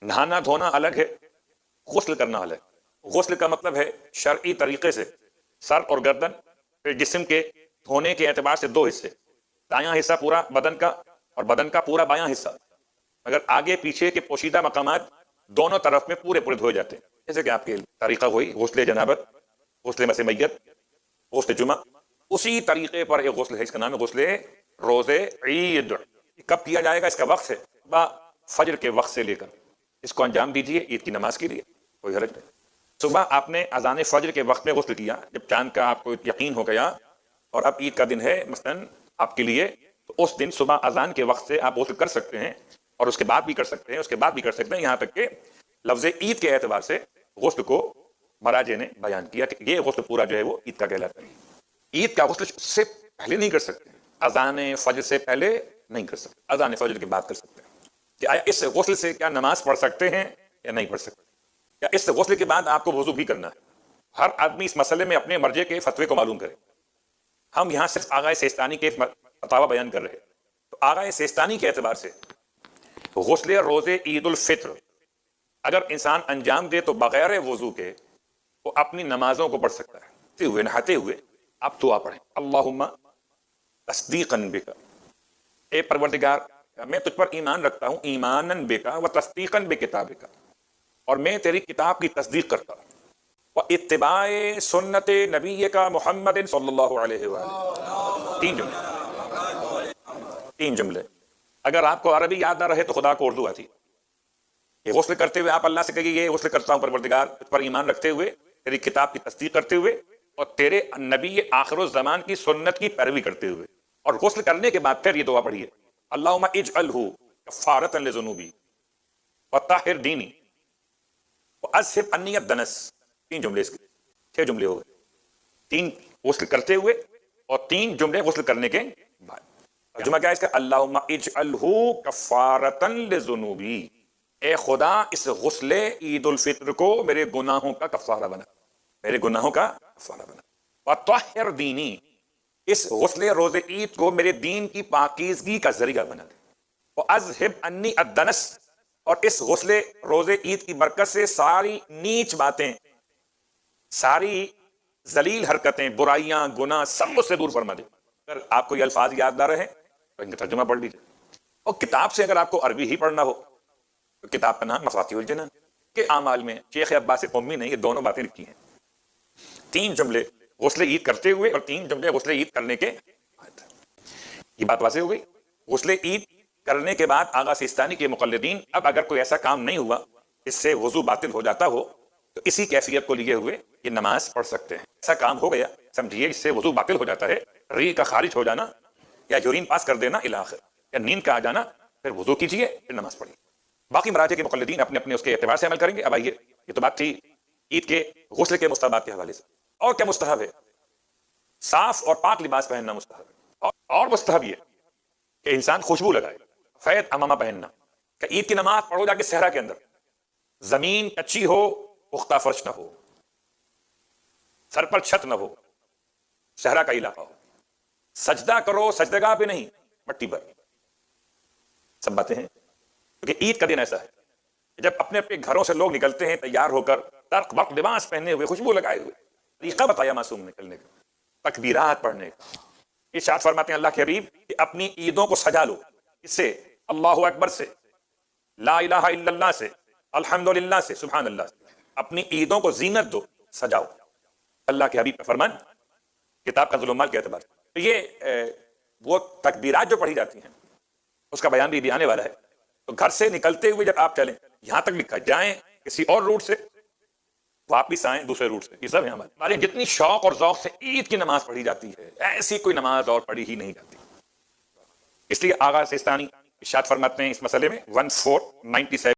نہانا دھونا الگ ہے، غسل کرنا الگ۔ غسل کا مطلب ہے شرعی طریقے سے سر اور گردن پھر جسم کے دھونے کے اعتبار سے دو حصے، دایاں حصہ پورا بدن کا اور بدن کا پورا بایاں حصہ، اگر آگے پیچھے کے پوشیدہ مقامات دونوں طرف میں پورے پورے دھوئے جاتے ہیں، جیسے کہ آپ کے طریقہ ہوئی غسل جنابت، غسل مس میت، غسل جمعہ، اسی طریقے پر ایک غسل ہے، اس کا نام ہے غسل روز عید۔ کب کیا جائے گا؟ اس کا وقت ہے صبح فجر کے وقت سے لے کر، اس کو انجام دیجئے عید کی نماز کے لیے، کوئی حرج نہیں۔ صبح آپ نے اذان فجر کے وقت میں غسل کیا، جب چاند کا آپ کو یقین ہو گیا اور اب عید کا دن ہے مثلاً آپ کے لیے، تو اس دن صبح اذان کے وقت سے آپ غسل کر سکتے ہیں، اور اس کے بعد بھی کر سکتے ہیں، اس کے بعد بھی کر سکتے ہیں، یہاں تک کہ لفظ عید کے اعتبار سے غسل کو مراجع نے بیان کیا کہ یہ غسل پورا جو ہے وہ عید کا کہلاتا ہے۔ عید کا غسل سے پہلے نہیں کر سکتے، اذان فجر سے پہلے نہیں کر سکتے، اذان فجر کے بعد کر سکتے ہیں۔ کہ آیا اس غسل سے کیا نماز پڑھ سکتے ہیں یا نہیں پڑھ سکتے؟ یا اس غسل کے بعد آپ کو وضو بھی کرنا ہے؟ ہر آدمی اس مسئلے میں اپنے مرجع کے فتوے کو معلوم کرے۔ ہم یہاں صرف آغا سیستانی کے فتاویٰ بیان کر رہے ہیں، تو آغا سیستانی کے اعتبار سے غسل روز عید الفطر اگر انسان انجام دے تو بغیر وضو کے وہ اپنی نمازوں کو پڑھ سکتا ہے۔ نہاتے ہوئے آپ دعا پڑھیں، اللہم تصدیقاً بک، اے پروردگار میں تجھ پر ایمان رکھتا ہوں، ایماناً بک و تصدیقاً بکتابک، اور میں تیری کتاب کی تصدیق کرتا ہوں، و اتباع سنت نبی کا محمد صلی اللہ علیہ وآلہ۔ تین جملے۔ اگر آپ کو عربی یاد نہ رہے تو خدا کو اردو آتی ہے۔ یہ غسل کرتے ہوئے آپ اللہ سے کہیے یہ غسل کرتا ہوں پروردگار تجھ پر ایمان رکھتے ہوئے، تیری کتاب کی تصدیق کرتے ہوئے، اور تیرے نبی آخر الزمان کی سنت کی پیروی کرتے ہوئے۔ اور غسل کرنے کے بعد پھر یہ دعا پڑھیے، اللہم اجعلہ کفارۃ لذنوبی وطہر دینی واذہب عنی الدنس۔ تین جملے اس کے، 6 جملے ہو گئے، 3 غسل کرتے ہوئے اور 3 جملے غسل کرنے کے بعد۔ ترجمہ کیا ہے اس کا؟ اللہم اجعلہ کفارۃ لذنوبی، اے خدا اس غسل عید الفطر کو میرے گناہوں کا کفارہ بنا، میرے گناہوں کا کفارہ بنا۔ وطہر دینی، اس غسل روز عید کو میرے دین کی پاکیزگی کا ذریعہ بنا دے۔ واذہب عنی الدنس، اور اس غسل روز عید کی برکت سے ساری نیچ باتیں، ساری ذلیل حرکتیں، برائیاں، گناہ سب مجھ سے دور فرما دے۔ اگر آپ کو یہ الفاظ یاد نہ رہے تو ان کا ترجمہ پڑھ لیجیے، اور کتاب سے اگر آپ کو عربی ہی پڑھنا ہو تو کتاب کا نام مفاتیح الجنان کے اعمال میں شیخ عباس قمی نے یہ دونوں باتیں لکھی ہیں۔ 3 جملے غسل عید کرتے ہوئے اور 3 جملے غسل عید کرنے کے بعد۔ یہ بات واضح ہو گئی۔ غسل عید کرنے کے بعد آغا سیستانی کے مقلدین اب اگر کوئی ایسا کام نہیں ہوا اس سے وضو باطل ہو جاتا ہو تو اسی کیفیت کو لیے ہوئے یہ نماز پڑھ سکتے ہیں۔ ایسا کام ہو گیا سمجھیے اس سے وضو باطل ہو جاتا ہے، ریح کا خارج ہو جانا یا یورین پاس کر دینا الی آخر، یا نیند کا آ جانا، پھر وضو کیجیے پھر نماز پڑھیے۔ باقی مراجع کے مقلدین اپنے اپنے اس کے اعتبار سے عمل کریں گے۔ اب آئیے، یہ تو بات تھی عید کے غسل کے مستحبات کے حوالے سے، اور کیا مستحب ہے؟ صاف اور پاک لباس پہننا مستحب ہے، اور مستحب یہ کہ انسان خوشبو لگائے، سفید عمامہ پہننا، کہ عید کی نماز پڑھو جا کے صحرا کے اندر، زمین کچی ہو، پختہ فرش نہ ہو، سر پر چھت نہ ہو، صحرا کا علاقہ ہو، سجدہ کرو سجدگاہ پہ نہیں مٹی پر۔ سب باتیں ہیں کیونکہ عید کا دن ایسا ہے کہ جب اپنے اپنے گھروں سے لوگ نکلتے ہیں تیار ہو کر، ترک وقت لباس پہنے ہوئے، خوشبو لگائے ہوئے، طریقہ بتایا معصوم نکلنے کا، تکبیرات پڑھنے کا۔ ارشاد فرماتے ہیں اللہ کے حبیب کہ اپنی عیدوں کو سجا لو، اس سے اللہ اکبر سے، لا الہ الا اللہ سے، الحمدللہ سے، سبحان اللہ سے، اپنی عیدوں کو زینت دو، سجاؤ۔ اللہ کے حبیب کا فرمان کتاب کا ظلمال کے اعتبار سے۔ یہ وہ تکبیرات جو پڑھی جاتی ہیں اس کا بیان بھی آنے والا ہے۔ تو گھر سے نکلتے ہوئے جب آپ چلیں، یہاں تک لکھا جائیں کسی اور روٹ سے، واپس آئیں دوسرے روٹ سے، یہ سب ہے ہمارے جتنی شوق اور ذوق سے عید کی نماز پڑھی جاتی ہے ایسی کوئی نماز اور پڑھی ہی نہیں جاتی۔ اس لیے آغا سیستانی ارشاد فرماتے ہیں اس مسئلے میں 1497